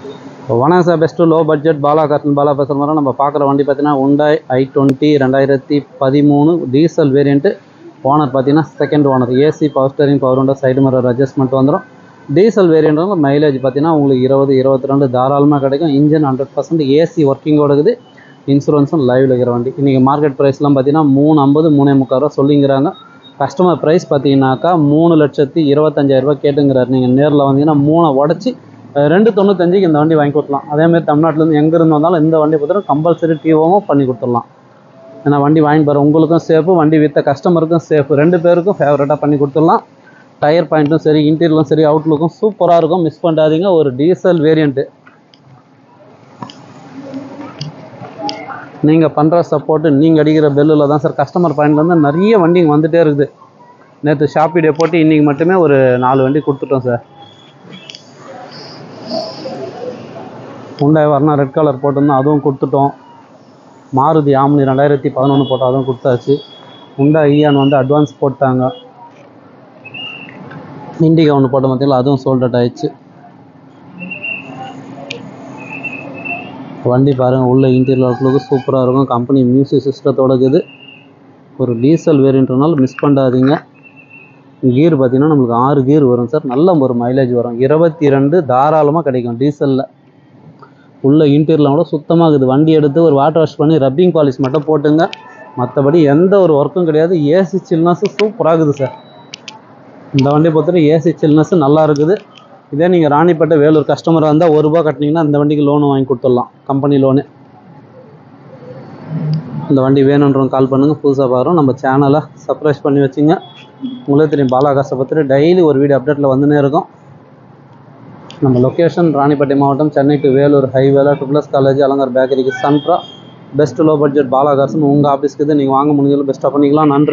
வணக்கம் sir, best low budget Bala garden Bala பேசுகிற மாதிரி நம்ம பார்க்குற வண்டி பார்த்தீங்கன்னா Hyundai i20 2013 diesel variant. Owner பார்த்தீங்கன்னா second owner. AC, power steering, power window, side mirror adjustment வந்துடும். டீசல் வேரியண்ட்டு மைலேஜ் பார்த்தீங்கன்னா உங்களுக்கு 20-22 தாராளமாக கிடைக்கும். இன்ஜின் 100% ஏசி ஒர்க்கிங்கோட இருக்குது. இன்சூரன்ஸும் லைவில் இருக்கிற வண்டி. இன்றைக்கி மார்க்கெட் ப்ரைஸ்லாம் பார்த்தீங்கன்னா 350 3.25 ரூபா சொல்லிங்கிறாங்க. கஸ்டமர் ப்ரைஸ் பார்த்தீங்கன்னாக்கா 3,25,000 கேட்டுங்கிறார். நீங்கள் நேரில் வந்தீங்கன்னா 3 உடச்சி 295க்கு இந்த வண்டி வாங்கி கொடுக்கலாம். அதேமாதிரி தமிழ்நாட்டிலேருந்து எங்கேருந்து வந்தாலும் இந்த வண்டி பார்த்தீங்கன்னா கம்பல்சரி டிஓவும் பண்ணி கொடுத்துடலாம். ஏன்னா வண்டி வாங்கி போகிற உங்களுக்கும் சேஃபு, வண்டி விற்ற கஸ்டமருக்கும் சேஃபு, 2 பேருக்கும் ஃபேவரட்டாக பண்ணி கொடுத்துடலாம். டயர் பாயிண்ட்டும் சரி, இன்டீரியலும் சரி, அவுட்லுக்கும் சூப்பராக இருக்கும். மிஸ் பண்ணாதீங்க. ஒரு டீசல் வேரியண்ட்டு. நீங்கள் பண்ணுற சப்போர்ட்டு, நீங்கள் அடிக்கிற பெல்லில் தான் சார். கஸ்டமர் பாயிண்ட்லேருந்து நிறைய வண்டிங்க வந்துகிட்டே இருக்குது. நேற்று ஷாப் வீடியோ போட்டு இன்றைக்கி மட்டுமே ஒரு 4 வண்டி கொடுத்துட்டோம் சார். Hyundai வரணும் ரெட் கலர் போட்டிருந்தோம், அதுவும் கொடுத்துட்டோம். மாருதி ஆம்னி 2011 போட்டோம், அதுவும் கொடுத்தாச்சு. Hyundai இயான் வந்து அட்வான்ஸ் போட்டாங்க. இண்டிகா ஒன்று போட்ட பார்த்தீங்களா, அதுவும் சோல்ட் அவுட் ஆயிடுச்சு. வண்டி பாருங்கள், உள்ள இன்டீரியர் ஒர்க்கு சூப்பராக இருக்கும். கம்பெனி மியூசிக் சிஸ்டத்தோட இருக்குது. ஒரு டீசல் வேரியண்ட்னால மிஸ் பண்ணாதீங்க. கீர் பார்த்தீங்கன்னா நம்மளுக்கு 6 கீர் வரும் சார். நல்ல ஒரு மைலேஜ் வரும். 22 தாராளமாக கிடைக்கும் டீசலில். உள்ள இன்டீரியர்லாம் கூட சுத்தமாக இருக்குது. வண்டி எடுத்து ஒரு வாட்டர் வாஷ் பண்ணி ரப்பிங் பாலிஷ் மட்டும் போட்டுங்க. மற்றபடி எந்த ஒரு ஒர்க்கும் கிடையாது. ஏசி சில்னஸ் சூப்பராக இருக்குது சார். இந்த வண்டியை பொறுத்தவரை ஏசி சில்னஸ் நல்லா இருக்குது. இதே நீங்கள் ராணிப்பேட்டை வேலூர் கஸ்டமராக இருந்தால் 1 ரூபா கட்டினீங்கன்னா இந்த வண்டிக்கு லோனு வாங்கி கொடுத்துடலாம், கம்பெனி லோனு. இந்த வண்டி வேணுன்றவங்க கால் பண்ணுங்கள். புதுசாக பார்க்குறோம், நம்ம சேனலை சப்ஸ்கிரைப் பண்ணி வச்சுங்க. உங்களுக்கு தெரியும் பாலா காசை பற்றி டெய்லி ஒரு வீடியோ அப்டேட்டில் வந்துனே இருக்கும். நம்ம லொக்கேஷன் ராணிப்பேட்டை மாவட்டம், சென்னை டு வேலூர் ஹைவேல ட்ரிபிள்எஸ் காலேஜ், அலங்கார் பேக்கரிக்கு சென்ட்ரா. பெஸ்ட் லோ பட்ஜெட் பாலா கார்ஸ்னு உங்கள் ஆஃபீஸ்க்கு இது நீங்கள் வாங்க முடிஞ்சதில் பெஸ்ட்டாக பண்ணிக்கலாம். நன்றி.